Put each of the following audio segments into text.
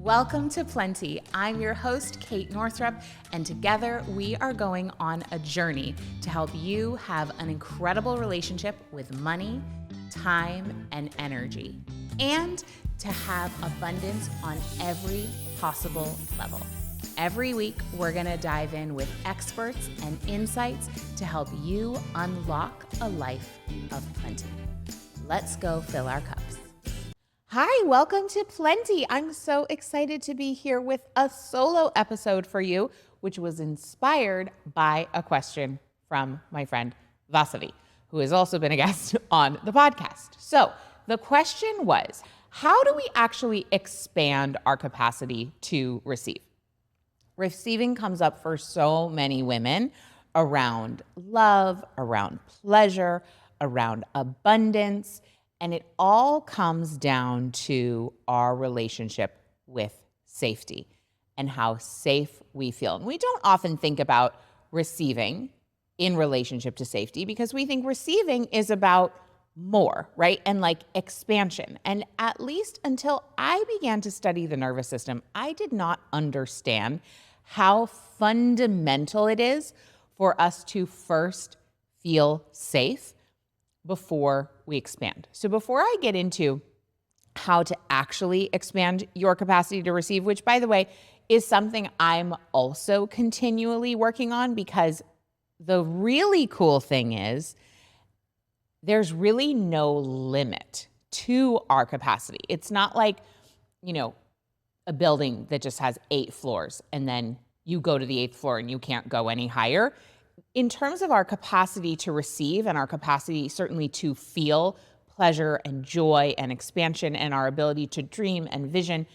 Welcome to Plenty. I'm your host, Kate Northrup, and together we are going on a journey to help you have an incredible relationship with money, time, and energy, and to have abundance on every possible level. Every week, we're going to dive in with experts and insights to help you unlock a life of plenty. Let's go fill our cups. Hi, welcome to Plenty. I'm so excited to be here with a solo episode for you, which was inspired by a question from my friend Vasavi, who has also been a guest on the podcast. So the question was, how do we actually expand our capacity to receive? Receiving comes up for so many women around love, around pleasure, around abundance. And it all comes down to our relationship with safety and how safe we feel. And we don't often think about receiving in relationship to safety because we think receiving is about more, right? And like expansion. And at least until I began to study the nervous system, I did not understand how fundamental it is for us to first feel safe before we expand. So before I get into how to actually expand your capacity to receive, which by the way, is something I'm also continually working on, because the really cool thing is there's really no limit to our capacity. It's not like, a building that just has 8 floors and then you go to the 8th floor and you can't go any higher. In terms of our capacity to receive and our capacity certainly to feel pleasure and joy and expansion and our ability to dream and vision,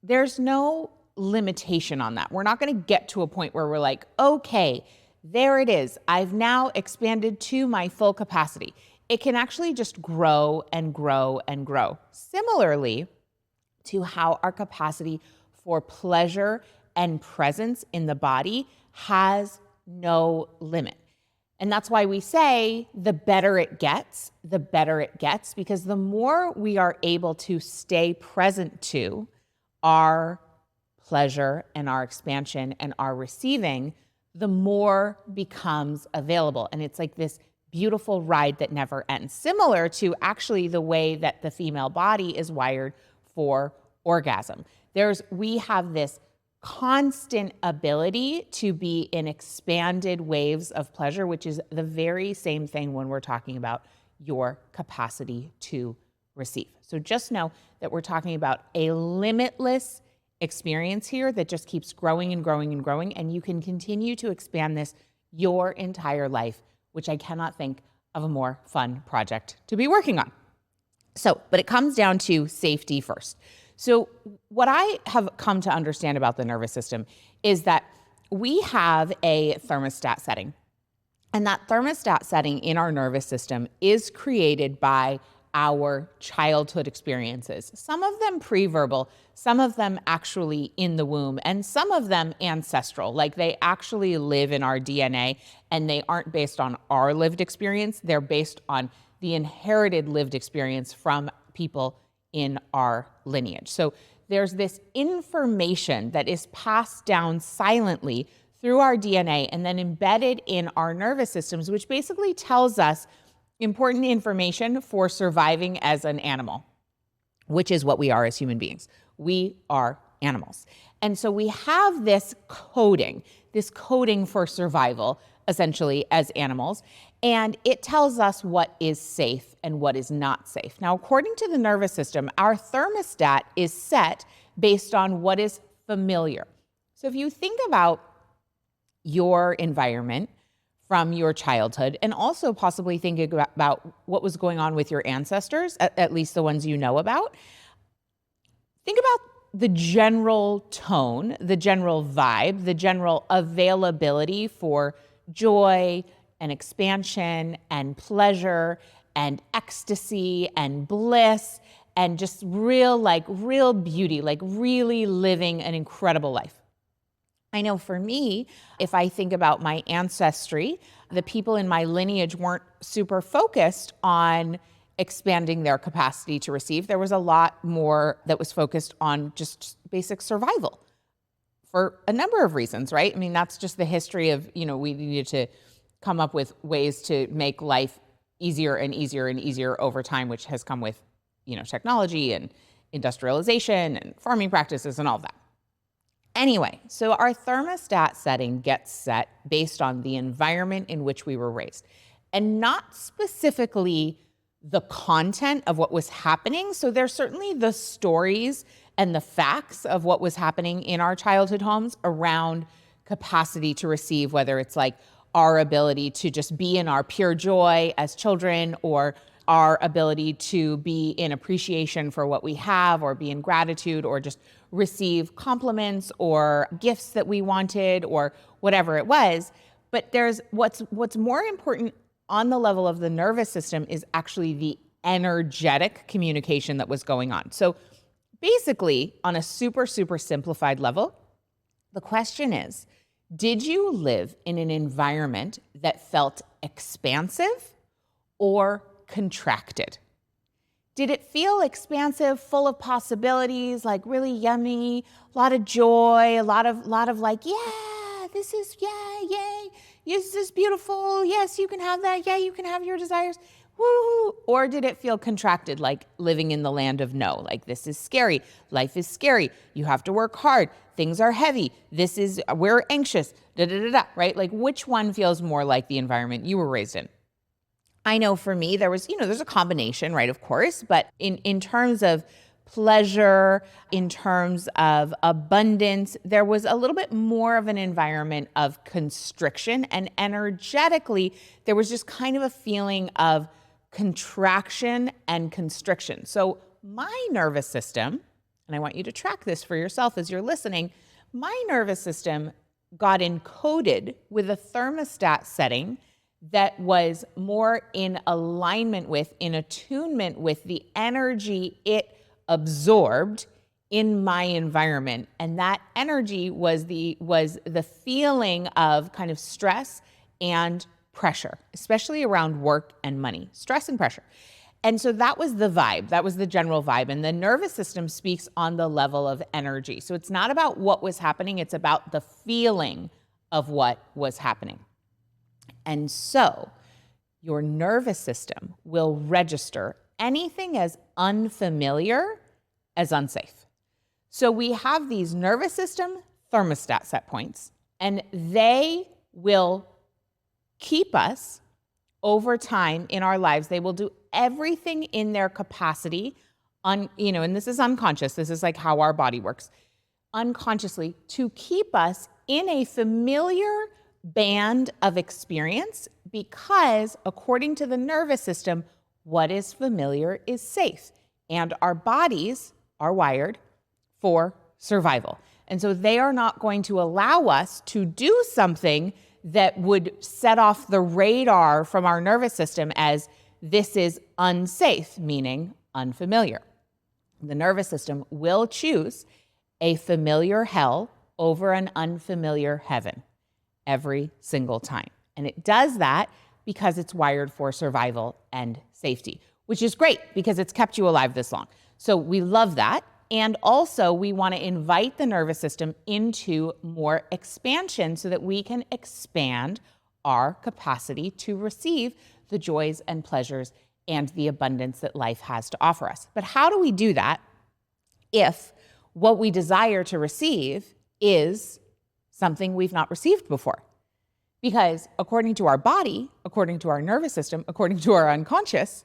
there's no limitation on that. We're not going to get to a point where we're like, okay, there it is. I've now expanded to my full capacity. It can actually just grow and grow and grow. Similarly to how our capacity for pleasure and presence in the body has no limit. And that's why we say the better it gets, because the more we are able to stay present to our pleasure and our expansion and our receiving, the more becomes available. And it's like this beautiful ride that never ends, similar to actually the way that the female body is wired for orgasm. We have this constant ability to be in expanded waves of pleasure, which is the very same thing when we're talking about your capacity to receive. So just know that we're talking about a limitless experience here that just keeps growing and growing and growing, and you can continue to expand this your entire life, which I cannot think of a more fun project to be working on. But it comes down to safety first. So what I have come to understand about the nervous system is that we have a thermostat setting. And that thermostat setting in our nervous system is created by our childhood experiences. Some of them pre-verbal, some of them actually in the womb, and some of them ancestral, like they actually live in our DNA and they aren't based on our lived experience. They're based on the inherited lived experience from people in our lineage. So there's this information that is passed down silently through our DNA and then embedded in our nervous systems, which basically tells us important information for surviving as an animal, which is what we are as human beings. We are animals. And so we have this coding for survival, essentially, as animals. And it tells us what is safe and what is not safe. Now, according to the nervous system, our thermostat is set based on what is familiar. So if you think about your environment from your childhood, and also possibly thinking about what was going on with your ancestors, at least the ones you know about, think about the general tone, the general vibe, the general availability for joy and expansion and pleasure and ecstasy and bliss and just real beauty, like really living an incredible life. I know for me, if I think about my ancestry, the people in my lineage weren't super focused on expanding their capacity to receive. There was a lot more that was focused on just basic survival for a number of reasons, right? I mean, that's just the history of, we needed to come up with ways to make life easier and easier and easier over time, which has come with, technology and industrialization and farming practices and all of that. Anyway, so our thermostat setting gets set based on the environment in which we were raised, and not specifically the content of what was happening. So there's certainly the stories and the facts of what was happening in our childhood homes around capacity to receive, whether it's like our ability to just be in our pure joy as children, or our ability to be in appreciation for what we have, or be in gratitude, or just receive compliments or gifts that we wanted, or whatever it was. But there's what's more important on the level of the nervous system is actually the energetic communication that was going on. So basically, on a super, super simplified level, the question is, did you live in an environment that felt expansive or contracted? Did it feel expansive, full of possibilities, like really yummy, a lot of joy, a lot of like, yeah, this is, yeah, yay, yes, this is beautiful, yes, you can have that, yeah, you can have your desires, woo? Or did it feel contracted, like living in the land of no, like this is scary, life is scary, you have to work hard, things are heavy, we're anxious, right? Like which one feels more like the environment you were raised in? I know for me, there's a combination, right, of course, but in terms of pleasure, in terms of abundance, there was a little bit more of an environment of constriction, and energetically, there was just kind of a feeling of contraction and constriction. So my nervous system, and I want you to track this for yourself as you're listening, my nervous system got encoded with a thermostat setting that was more in alignment with, in attunement with the energy it absorbed in my environment. And that energy was the feeling of kind of stress and pressure, especially around work and money, stress and pressure. And so that was the vibe, that was the general vibe. And the nervous system speaks on the level of energy. So it's not about what was happening, it's about the feeling of what was happening. And so your nervous system will register anything as unfamiliar as unsafe. So we have these nervous system thermostat set points, and they will keep us over time in our lives. They will do everything in their capacity, and this is unconscious. This is like how our body works, unconsciously, to keep us in a familiar band of experience, because according to the nervous system, what is familiar is safe, and our bodies are wired for survival. And so they are not going to allow us to do something that would set off the radar from our nervous system as this is unsafe, meaning unfamiliar. The nervous system will choose a familiar hell over an unfamiliar heaven every single time. And it does that because it's wired for survival and safety, which is great because it's kept you alive this long. So we love that. And also we want to invite the nervous system into more expansion so that we can expand our capacity to receive the joys and pleasures and the abundance that life has to offer us. But how do we do that if what we desire to receive is something we've not received before? Because according to our body, according to our nervous system, according to our unconscious,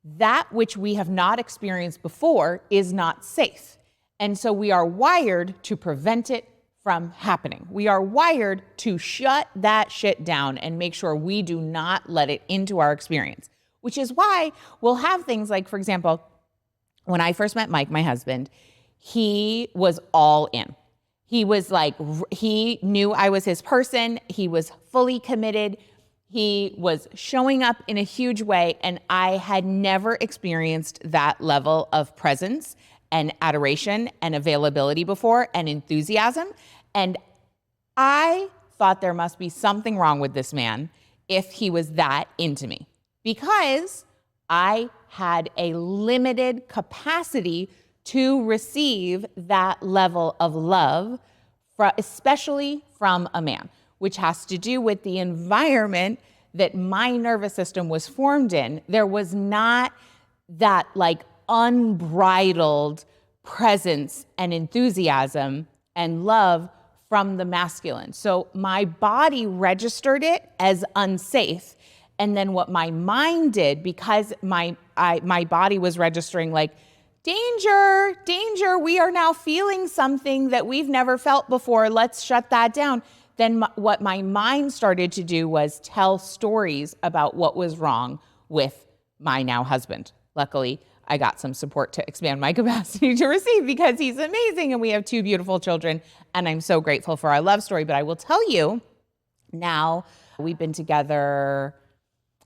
that which we have not experienced before is not safe. And so we are wired to prevent it from happening. We are wired to shut that shit down and make sure we do not let it into our experience, which is why we'll have things like, for example, when I first met Mike, my husband, he was all in. He was like, he knew I was his person. He was fully committed. He was showing up in a huge way. And I had never experienced that level of presence and adoration and availability before, and enthusiasm. And I thought there must be something wrong with this man if he was that into me, because I had a limited capacity to receive that level of love, especially from a man, which has to do with the environment that my nervous system was formed in. There was not that like unbridled presence and enthusiasm and love from the masculine. So my body registered it as unsafe. And then what my mind did, because my body was registering like, danger, danger, we are now feeling something that we've never felt before, let's shut that down. Then what my mind started to do was tell stories about what was wrong with my now husband. Luckily, I got some support to expand my capacity to receive because he's amazing and we have 2 beautiful children and I'm so grateful for our love story. But I will tell you now, we've been together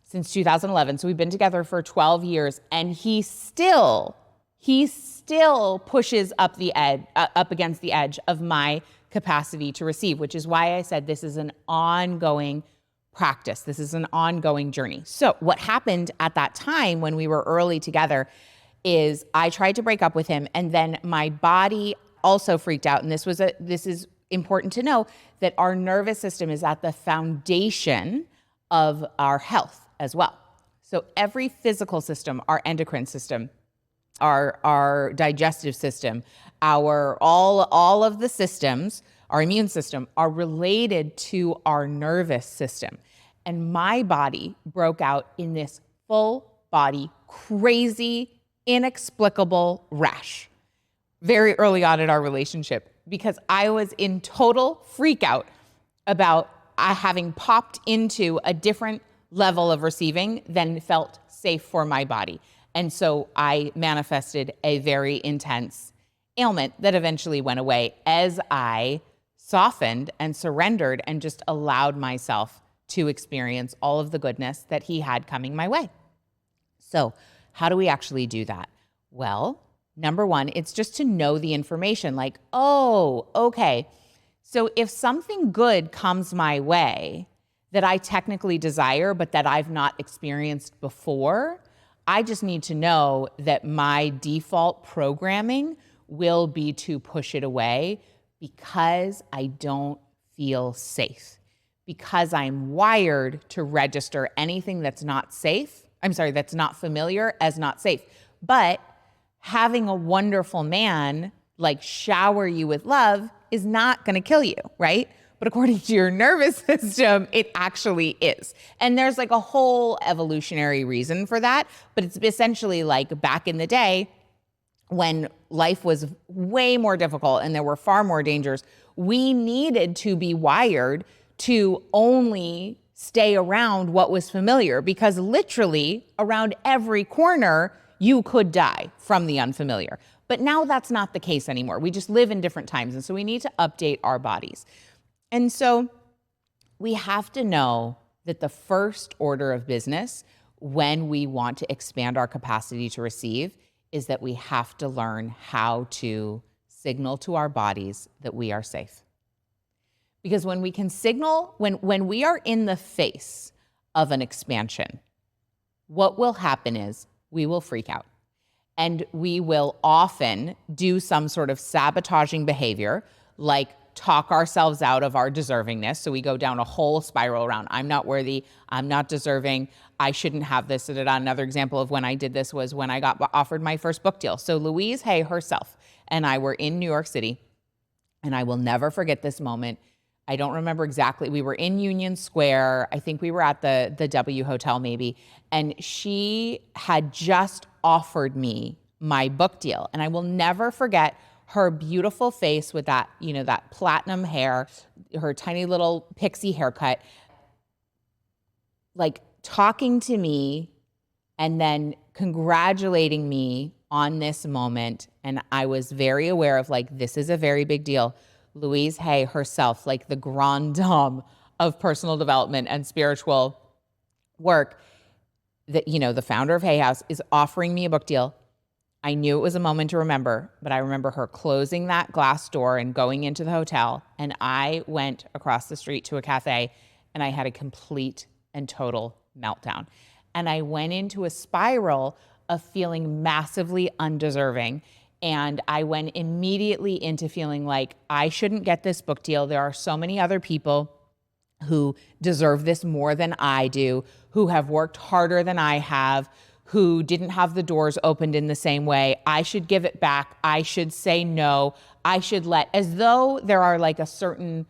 since 2011. So we've been together for 12 years and he still pushes up against the edge of my capacity to receive, which is why I said this is an ongoing practice. This is an ongoing journey. So what happened at that time when we were early together is I tried to break up with him and then my body also freaked out. And this is important to know that our nervous system is at the foundation of our health as well. So every physical system, our endocrine system, our digestive system, all of the systems, our immune system are related to our nervous system. And my body broke out in this full body, crazy, inexplicable rash very early on in our relationship because I was in total freak out about having popped into a different level of receiving than felt safe for my body. And so I manifested a very intense ailment that eventually went away as I softened and surrendered and just allowed myself to experience all of the goodness that he had coming my way. So how do we actually do that? Well, number one, it's just to know the information like, oh, okay. So if something good comes my way that I technically desire, but that I've not experienced before, I just need to know that my default programming will be to push it away because I don't feel safe, because I'm wired to register anything that's not familiar as not safe. But having a wonderful man like shower you with love is not going to kill you, right? But according to your nervous system, it actually is. And there's like a whole evolutionary reason for that. But it's essentially like back in the day when life was way more difficult and there were far more dangers, we needed to be wired to only stay around what was familiar because literally around every corner, you could die from the unfamiliar. But now that's not the case anymore. We just live in different times. And so we need to update our bodies. And so we have to know that the first order of business when we want to expand our capacity to receive is that we have to learn how to signal to our bodies that we are safe. Because when we can signal, when we are in the face of an expansion, what will happen is we will freak out. And we will often do some sort of sabotaging behavior, like talk ourselves out of our deservingness. So we go down a whole spiral around, I'm not worthy, I'm not deserving, I shouldn't have this. Another example of when I did this was when I got offered my first book deal. So Louise Hay herself and I were in New York City, and I will never forget this moment. I don't remember exactly. We were in Union Square. I think we were at the W Hotel maybe. And she had just offered me my book deal. And I will never forget her beautiful face with that, that platinum hair, her tiny little pixie haircut, like talking to me and then congratulating me on this moment. And I was very aware of like, this is a very big deal. Louise Hay herself, like the grande dame of personal development and spiritual work, that, the founder of Hay House, is offering me a book deal. I knew it was a moment to remember, but I remember her closing that glass door and going into the hotel. And I went across the street to a cafe and I had a complete and total meltdown. And I went into a spiral of feeling massively undeserving. And I went immediately into feeling like I shouldn't get this book deal. There are so many other people who deserve this more than I do, who have worked harder than I have, who didn't have the doors opened in the same way. I should give it back. I should say no. I should as though there are like a certain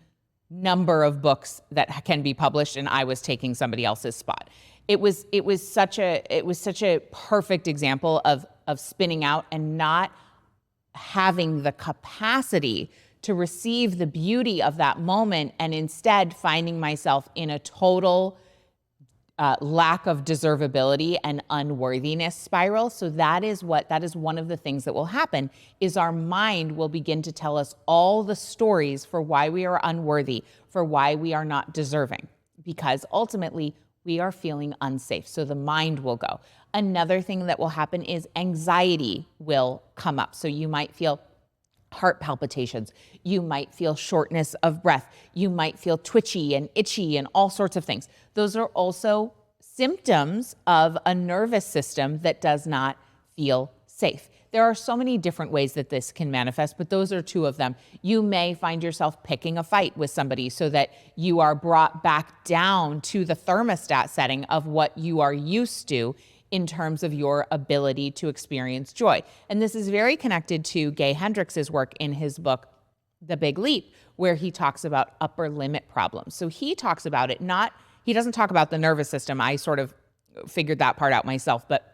number of books that can be published and I was taking somebody else's spot. It was such a perfect example of spinning out and not having the capacity to receive the beauty of that moment, and instead finding myself in a total lack of deservability and unworthiness spiral. So that is one of the things that will happen, is our mind will begin to tell us all the stories for why we are unworthy, for why we are not deserving, because ultimately we are feeling unsafe. So the mind will go. Another thing that will happen is anxiety will come up. So you might feel heart palpitations. You might feel shortness of breath. You might feel twitchy and itchy and all sorts of things. Those are also symptoms of a nervous system that does not feel safe. There are so many different ways that this can manifest, but those are two of them. You may find yourself picking a fight with somebody so that you are brought back down to the thermostat setting of what you are used to in terms of your ability to experience joy. And this is very connected to Gay Hendricks' work in his book, The Big Leap, where he talks about upper limit problems. So he talks about it, he doesn't talk about the nervous system. I sort of figured that part out myself, but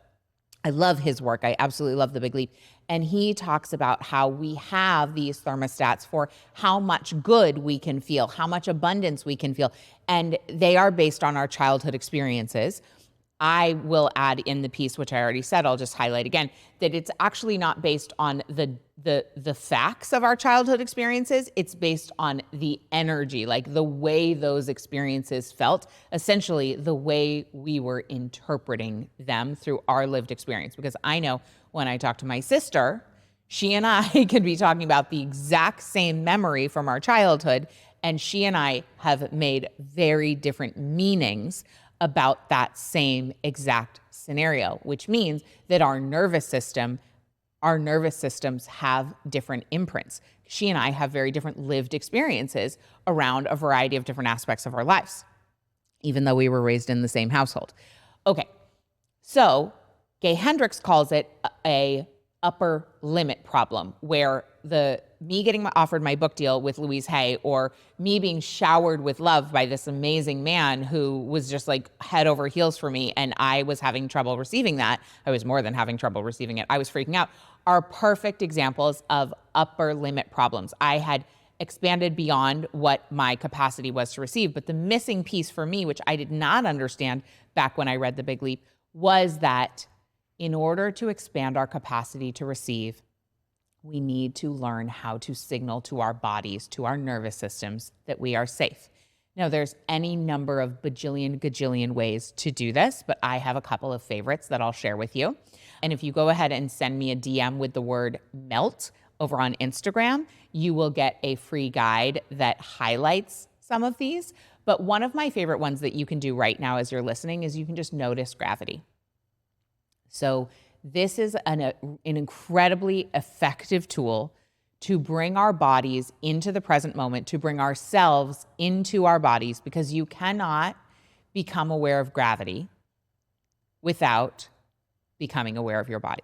I love his work. I absolutely love The Big Leap. And he talks about how we have these thermostats for how much good we can feel, how much abundance we can feel. And they are based on our childhood experiences. I will add in the piece, which I already said, I'll just highlight again, that it's actually not based on the facts of our childhood experiences. It's based on the energy, like the way those experiences felt, essentially the way we were interpreting them through our lived experience. Because I know when I talk to my sister, she and I could be talking about the exact same memory from our childhood, and she and I have made very different meanings about that same exact scenario, which means that our nervous systems have different imprints. She and I have very different lived experiences around a variety of different aspects of our lives, even though we were raised in the same household. Okay, so Gay Hendricks calls it a upper limit problem, where me getting offered my book deal with Louise Hay, or me being showered with love by this amazing man who was just like head over heels for me, and I was having trouble receiving that. I was more than having trouble receiving it. I was freaking out. Are perfect examples of upper limit problems. I had expanded beyond what my capacity was to receive. But the missing piece for me, which I did not understand back when I read The Big Leap, was that in order to expand our capacity to receive, we need to learn how to signal to our bodies, to our nervous systems, that we are safe. Now, there's any number of gajillion ways to do this, but I have a couple of favorites that I'll share with you. And if you go ahead and send me a DM with the word melt over on Instagram, you will get a free guide that highlights some of these. But one of my favorite ones that you can do right now as you're listening is you can just notice gravity. So this is an incredibly effective tool to bring our bodies into the present moment, to bring ourselves into our bodies, because you cannot become aware of gravity without becoming aware of your body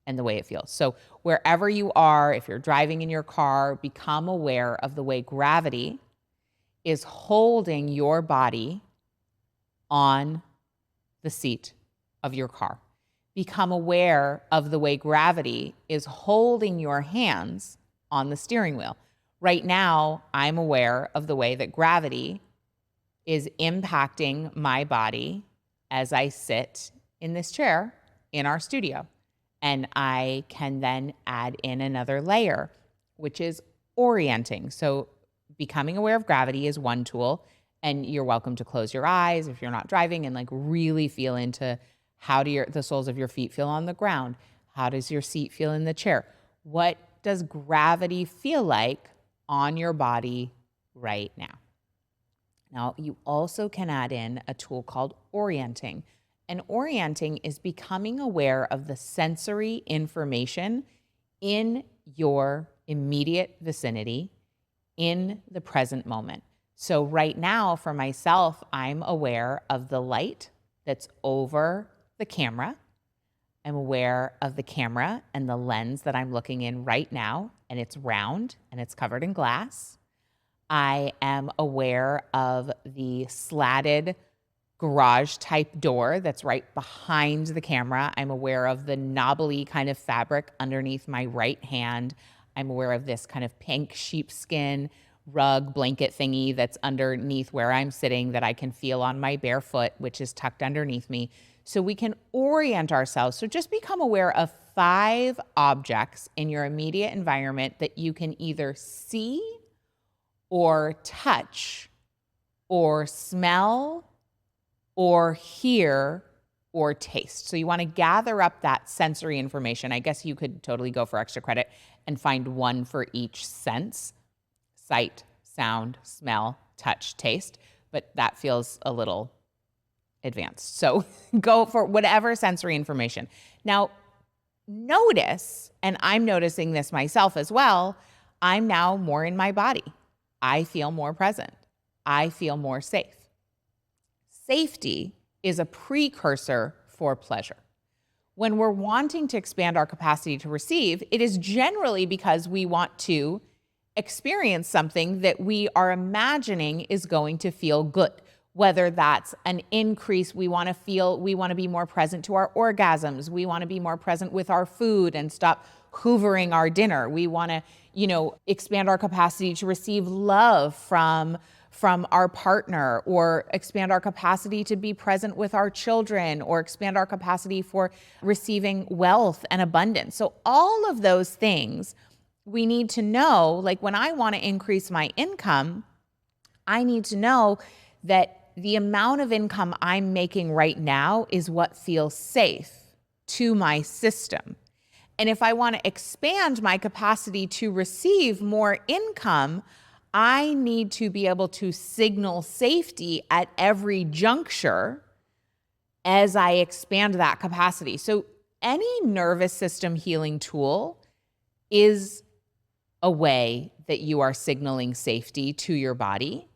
and the way it feels. So wherever you are, if you're driving in your car, become aware of the way gravity is holding your body on the seat of your car. Become aware of the way gravity is holding your hands on the steering wheel. Right now, I'm aware of the way that gravity is impacting my body as I sit in this chair in our studio. And I can then add in another layer, which is orienting. So becoming aware of gravity is one tool, and you're welcome to close your eyes if you're not driving and like really feel into how do the soles of your feet feel on the ground? How does your seat feel in the chair? What does gravity feel like on your body right now? Now, you also can add in a tool called orienting. And orienting is becoming aware of the sensory information in your immediate vicinity in the present moment. So right now for myself, I'm aware of the light that's over the camera. I'm aware of the camera and the lens that I'm looking in right now, and it's round and it's covered in glass. I am aware of the slatted garage type door that's right behind the camera. I'm aware of the knobbly kind of fabric underneath my right hand. I'm aware of this kind of pink sheepskin rug blanket thingy that's underneath where I'm sitting that I can feel on my bare foot, which is tucked underneath me. So we can orient ourselves. So just become aware of 5 objects in your immediate environment that you can either see or touch or smell or hear or taste. So you want to gather up that sensory information. I guess you could totally go for extra credit and find one for each sense: sight, sound, smell, touch, taste. But that feels a little advanced. So go for whatever sensory information. Now, notice, and I'm noticing this myself as well, I'm now more in my body. I feel more present. I feel more safe. Safety is a precursor for pleasure. When we're wanting to expand our capacity to receive, it is generally because we want to experience something that we are imagining is going to feel good. Whether that's an increase, we want to be more present to our orgasms. We want to be more present with our food and stop hoovering our dinner. We want to, expand our capacity to receive love from our partner, or expand our capacity to be present with our children, or expand our capacity for receiving wealth and abundance. So all of those things we need to know. Like when I want to increase my income, I need to know that the amount of income I'm making right now is what feels safe to my system. And if I want to expand my capacity to receive more income, I need to be able to signal safety at every juncture as I expand that capacity. So any nervous system healing tool is a way that you are signaling safety to your body.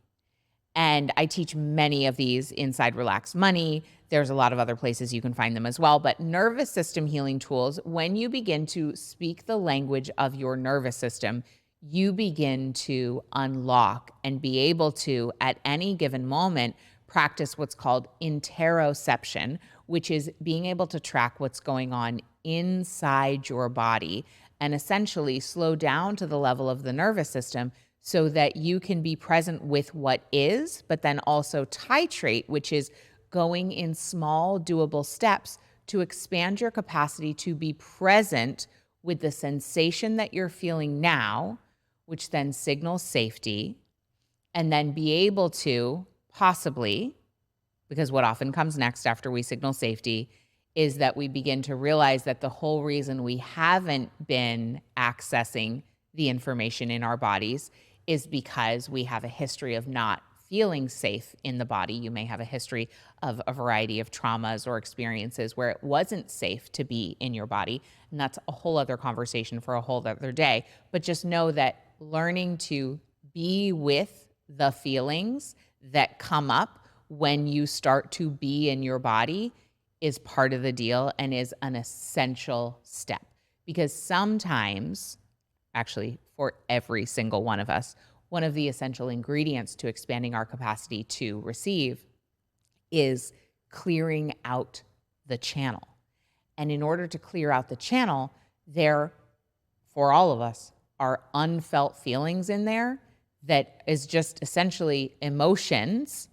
And I teach many of these inside Relax Money. There's a lot of other places you can find them as well. But nervous system healing tools, when you begin to speak the language of your nervous system, you begin to unlock and be able to, at any given moment, practice what's called interoception, which is being able to track what's going on inside your body and essentially slow down to the level of the nervous system so that you can be present with what is, but then also titrate, which is going in small, doable steps to expand your capacity to be present with the sensation that you're feeling now, which then signals safety, and then be able to possibly, because what often comes next after we signal safety is that we begin to realize that the whole reason we haven't been accessing the information in our bodies is because we have a history of not feeling safe in the body. You may have a history of a variety of traumas or experiences where it wasn't safe to be in your body. And that's a whole other conversation for a whole other day. But just know that learning to be with the feelings that come up when you start to be in your body is part of the deal and is an essential step. Because sometimes, actually for every single one of us, one of the essential ingredients to expanding our capacity to receive is clearing out the channel. And in order to clear out the channel, there, for all of us, are unfelt feelings in there that is just essentially emotions,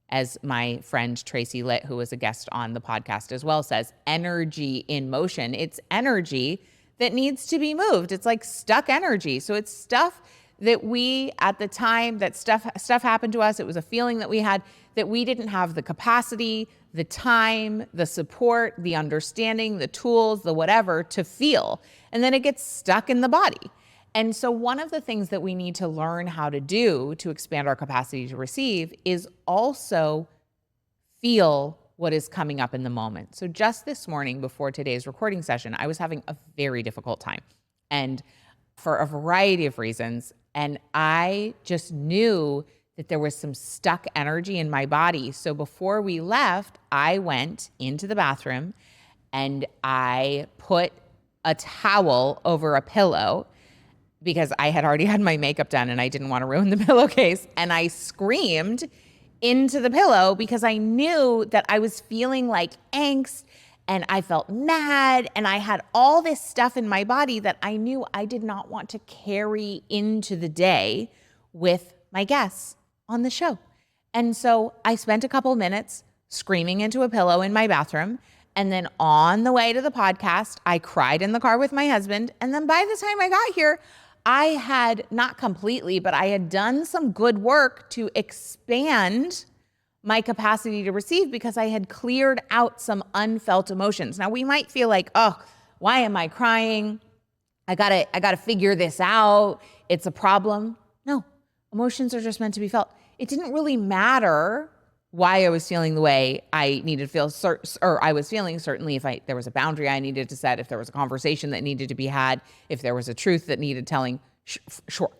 as my friend Tracy Litt, who was a guest on the podcast as well, says, energy in motion. It's energy that needs to be moved. It's like stuck energy. So it's stuff that we, at the time that stuff happened to us, it was a feeling that we had that we didn't have the capacity, the time, the support, the understanding, the tools, the whatever to feel. And then it gets stuck in the body. And so one of the things that we need to learn how to do to expand our capacity to receive is also feel what is coming up in the moment. So just this morning before today's recording session, I was having a very difficult time, and for a variety of reasons. And I just knew that there was some stuck energy in my body. So before we left, I went into the bathroom and I put a towel over a pillow because I had already had my makeup done and I didn't want to ruin the pillowcase. And I screamed into the pillow because I knew that I was feeling like angst and I felt mad and I had all this stuff in my body that I knew I did not want to carry into the day with my guests on the show. And so I spent a couple minutes screaming into a pillow in my bathroom. And then on the way to the podcast, I cried in the car with my husband. And then by the time I got here, I had not completely, but I had done some good work to expand my capacity to receive because I had cleared out some unfelt emotions. Now we might feel like, oh, why am I crying? I gotta figure this out. It's a problem. No, emotions are just meant to be felt. It didn't really matter why I was feeling the way I needed to feel, or I was feeling. Certainly if there was a boundary I needed to set, if there was a conversation that needed to be had, if there was a truth that needed telling, sure.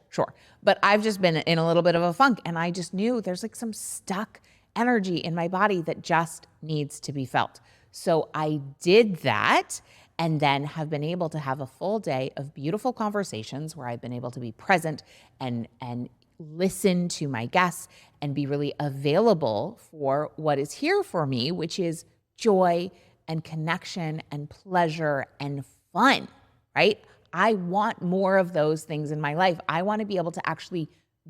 But I've just been in a little bit of a funk, and I just knew there's like some stuck energy in my body that just needs to be felt. So I did that, and then have been able to have a full day of beautiful conversations where I've been able to be present and listen to my guests and be really available for what is here for me, which is joy and connection and pleasure and fun, right? I want more of those things in my life. I want to be able to actually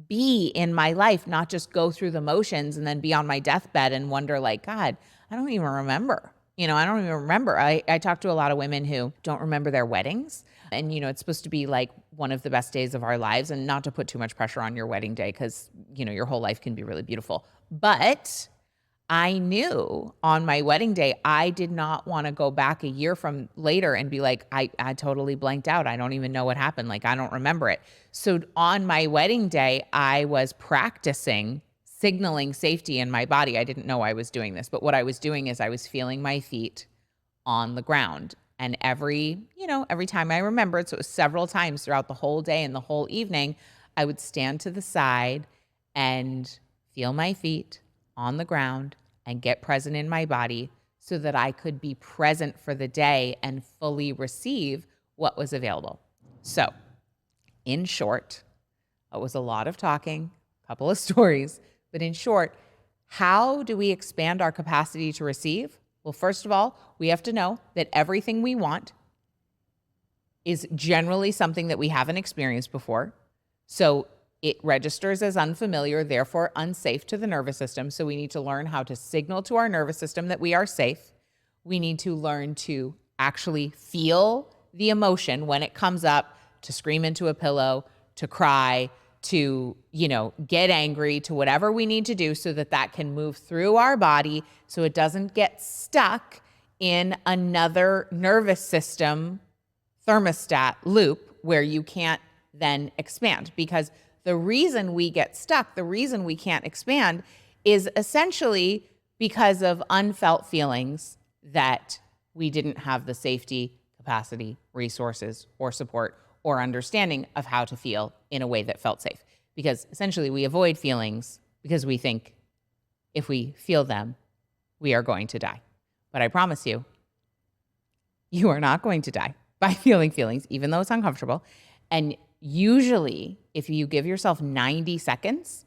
be in my life, not just go through the motions and then be on my deathbed and wonder like, God, I don't even remember. I don't even remember. I talk to a lot of women who don't remember their weddings. And, it's supposed to be like one of the best days of our lives, and not to put too much pressure on your wedding day because, your whole life can be really beautiful. But I knew on my wedding day, I did not want to go back a year from later and be like, I totally blanked out. I don't even know what happened. Like, I don't remember it. So on my wedding day, I was practicing signaling safety in my body. I didn't know I was doing this, but what I was doing is I was feeling my feet on the ground. And every time I remembered, so it was several times throughout the whole day and the whole evening, I would stand to the side and feel my feet on the ground and get present in my body so that I could be present for the day and fully receive what was available. So in short, it was a lot of talking, a couple of stories, but in short, how do we expand our capacity to receive? Well, first of all, we have to know that everything we want is generally something that we haven't experienced before. So it registers as unfamiliar, therefore unsafe to the nervous system. So we need to learn how to signal to our nervous system that we are safe. We need to learn to actually feel the emotion when it comes up, to scream into a pillow, to cry, to, get angry, to whatever we need to do so that can move through our body so it doesn't get stuck in another nervous system thermostat loop where you can't then expand. Because the reason we get stuck, the reason we can't expand is essentially because of unfelt feelings that we didn't have the safety, capacity, resources, or support or understanding of how to feel in a way that felt safe. Because essentially we avoid feelings because we think if we feel them, we are going to die. But I promise you, you are not going to die by feeling feelings, even though it's uncomfortable. And usually, if you give yourself 90 seconds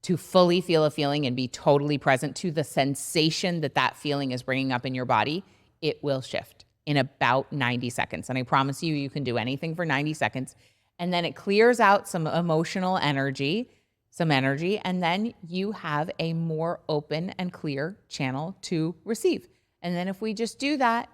to fully feel a feeling and be totally present to the sensation that feeling is bringing up in your body, it will shift in about 90 seconds. And I promise you, you can do anything for 90 seconds. And then it clears out some emotional energy, and then you have a more open and clear channel to receive. And then if we just do that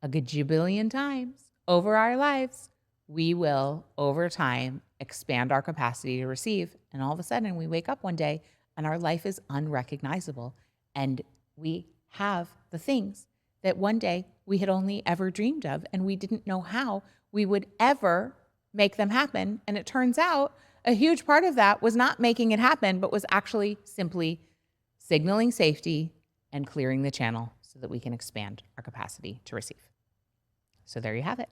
a gajillion times over our lives, we will, over time, expand our capacity to receive. And all of a sudden, we wake up one day and our life is unrecognizable. And we have the things that one day we had only ever dreamed of, and we didn't know how we would ever make them happen. And it turns out a huge part of that was not making it happen, but was actually simply signaling safety and clearing the channel so that we can expand our capacity to receive. So there you have it.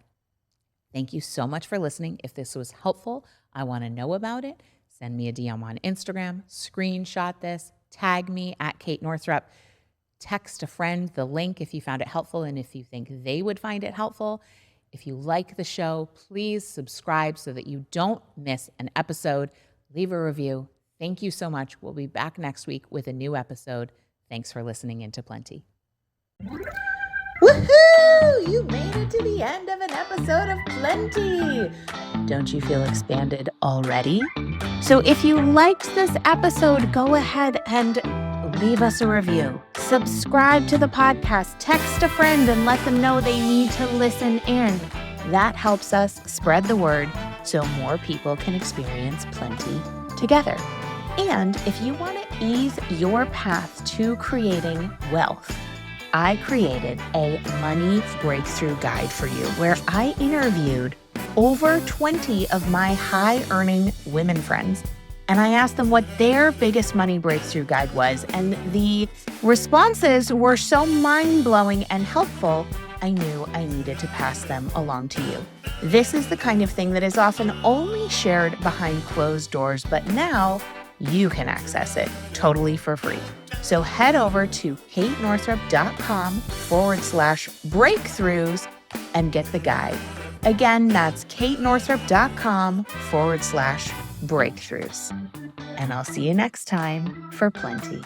Thank you so much for listening. If this was helpful, I want to know about it. Send me a DM on Instagram, screenshot this, tag me at Kate Northrup, text a friend the link if you found it helpful and if you think they would find it helpful. If you like the show, please subscribe so that you don't miss an episode. Leave a review. Thank you so much. We'll be back next week with a new episode. Thanks for listening into Plenty. Woohoo! You made it to the end of an episode of Plenty. Don't you feel expanded already? So if you liked this episode, go ahead and leave us a review. Subscribe to the podcast, text a friend and let them know they need to listen in. That helps us spread the word so more people can experience Plenty together. And if you want to ease your path to creating wealth, I created a money breakthrough guide for you where I interviewed over 20 of my high-earning women friends, and I asked them what their biggest money breakthrough guide was, and the responses were so mind-blowing and helpful, I knew I needed to pass them along to you. This is the kind of thing that is often only shared behind closed doors, but now you can access it totally for free. So head over to katenorthrup.com/breakthroughs and get the guide. Again, that's katenorthrup.com/breakthroughs. And I'll see you next time for Plenty.